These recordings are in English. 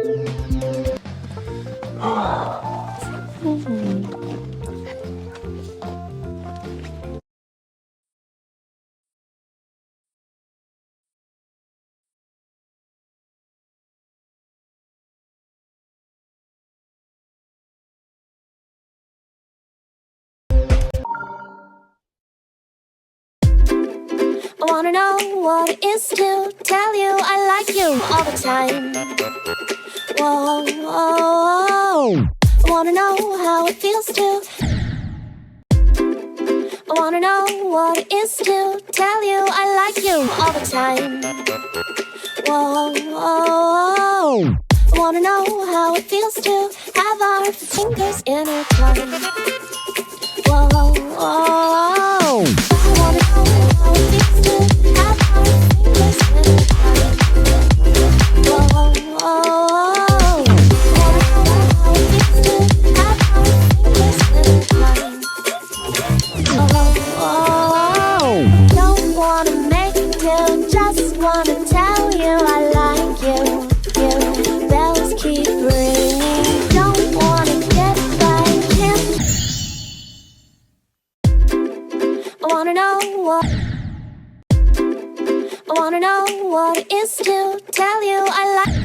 I wanna know what it is to tell you I like you all the time. Whoa, whoa, whoa. I wanna know how it feels to. I wanna know what it is to tell you I like you all the time. Whoa, whoa, whoa. I wanna know how it feels to have our fingers intertwined. Whoa, whoa, whoa. I wanna know how it feels to have our fingers intertwined. Whoa, whoa, whoa. I wanna know how it feels to have our fingers intertwined. Whoa, whoa, whoa. Don't wanna make you, just wanna tell you I like you. You bells keep ringing. Don't wanna get right in. I wanna know what. I wanna know what it is to tell you I like.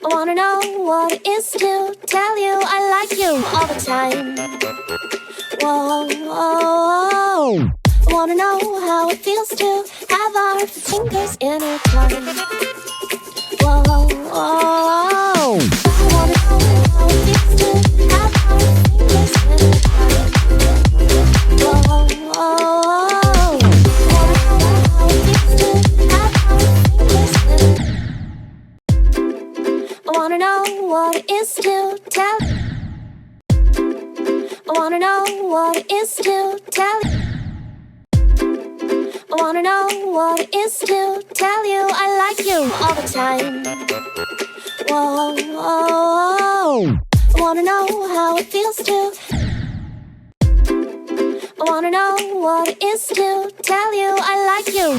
I wanna know what it is to tell you I like you all the time. Whoa, whoa, whoa. I wanna know how it feels to have our fingers intertwined. Whoa, whoa, whoa. I wanna know how it feels to have our fingers intertwined. Whoa, whoa, whoa. I wanna know how it feels to have our fingers intertwined. I wanna know what it is to tell. I wanna know what it is to tell. I wanna know what it is to tell you I like you all the time. Whoa, whoa, whoa. I wanna know how it feels to. I wanna know what it is to tell you I like you.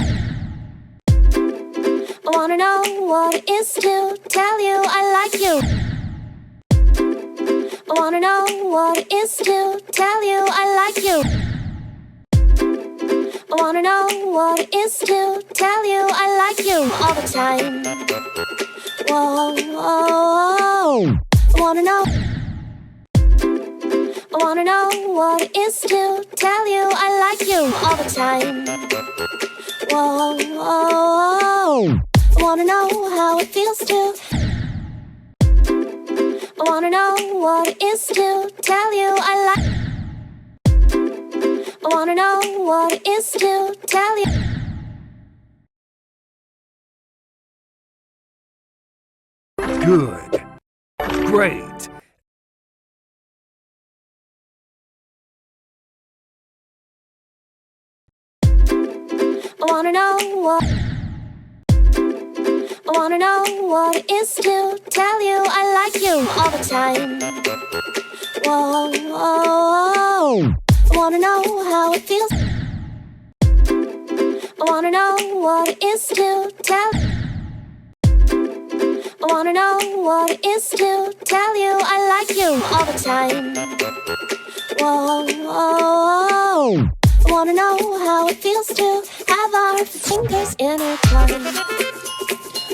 I wanna know what it is to tell you I like you. I wanna know what it is to tell you I like you. I wanna know what it is to tell you I like you all the time. Whoa, whoa, whoa. I wanna know. I wanna know what it is to tell you I like you all the time. Whoa, whoa, whoa. I wanna know how it feels to. I wanna know what it is to tell you I like. I wanna know what it is to tell you. Good. Great. I wanna know what. I wanna know what it is to tell you I like you all the time. Whoa, whoa, whoa. I wanna know how it feels. I wanna know what it is to tell. I wanna know what it is to tell you I like you all the time. Whoa, whoa, whoa. I wanna know how it feels to have our fingers intertwined.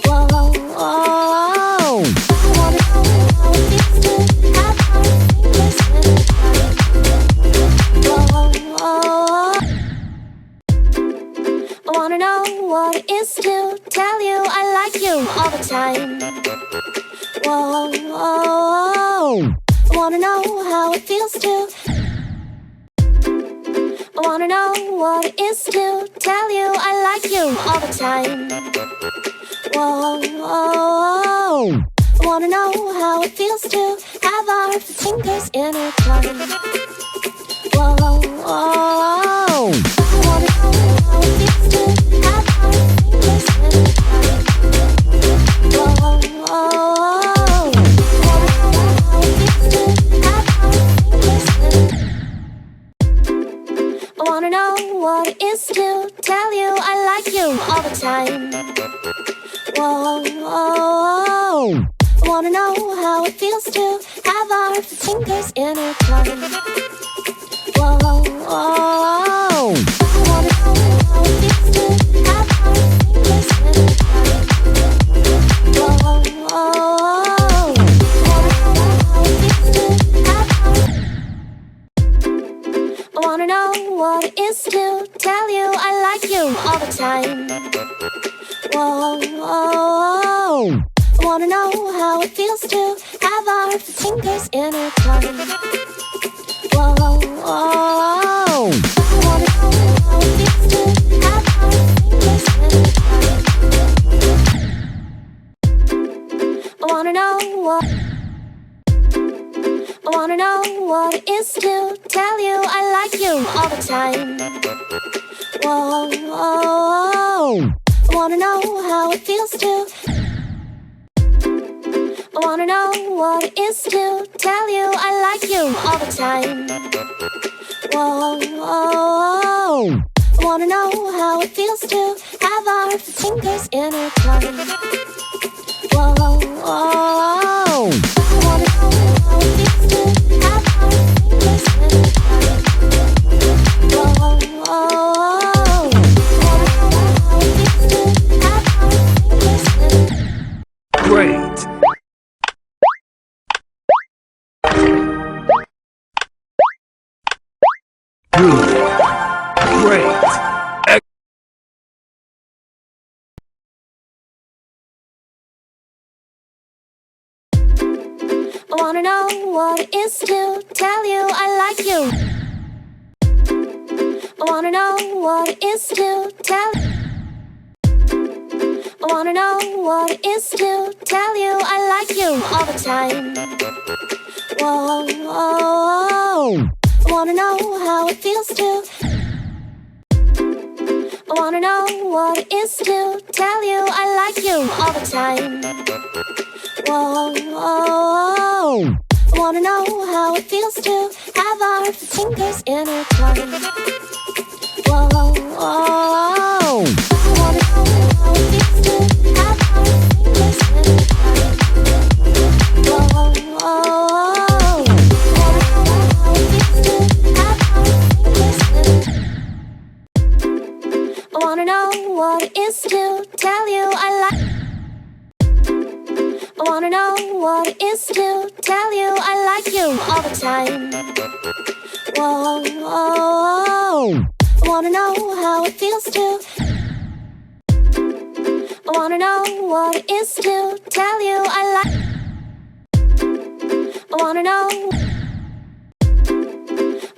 Whoa, whoa, whoa. I wanna know how it feels to have our fingers intertwined. Whoa, whoa, whoa. I wanna know what it is to tell you I like you all the time. Whoa, whoa, whoa. I wanna know how it feels to. I wanna know what it is to tell you I like you all the time. Whoa, whoa, whoa. I wanna know how it feels to have our fingers intertwined. Whoa, whoa, whoa. I wanna know how it feels to have our fingers intertwined. Whoa, whoa, whoa. I wanna know how it feels to have our fingers intertwined. I wanna know what it is to tell you I like you all the time. Whoa, whoa. Wanna know how it feels to have our fingers intertwined? Whoa, whoa. Wanna know how it feels to have our fingers intertwined? Whoa, whoa. Wanna know how it feels to have our. I wanna know what it is to tell you I like you all the time. Whoa, whoa. Wanna know how it feels to have our fingers intertwined. Whoa, whoa. Wanna know how it feels to have our fingers intertwined. I wanna know what. I wanna know what it is to tell you I like you all the time. Whoa, whoa. I wanna know how it feels to. I wanna know what it is to tell you I like you all the time. Whoa, whoa. I wanna know how it feels to have our fingers intertwined. Whoa, whoa. I wanna know how it feels to have our fingers intertwined. Whoa, whoa. I wanna know how it feels to have our fingers intertwined. Great. Good. Great. I wanna know what it is to tell you I like you. I wanna know what it is to tell. I wanna know what it is to tell you I like you all the time. Whoa, whoa. I wanna know how it feels to. I wanna know what it is to tell you I like you all the time. Whoa, whoa. I wanna know how it feels to have our fingers intertwined. Whoa, whoa. I wanna know how it feels to have our fingers intertwined. Whoa, whoa. I wanna know how it feels to have our fingers intertwined. I wanna know what it is to tell you I like. I wanna know what it is to tell you I like you all the time. Whoa, whoa. I wanna know how it feels to. I wanna know what it is to tell you I like. I wanna know.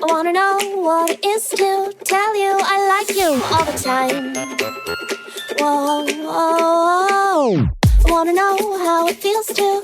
I wanna know what it is to tell you I like you all the time. Whoa, whoa. I wanna know how it feels to.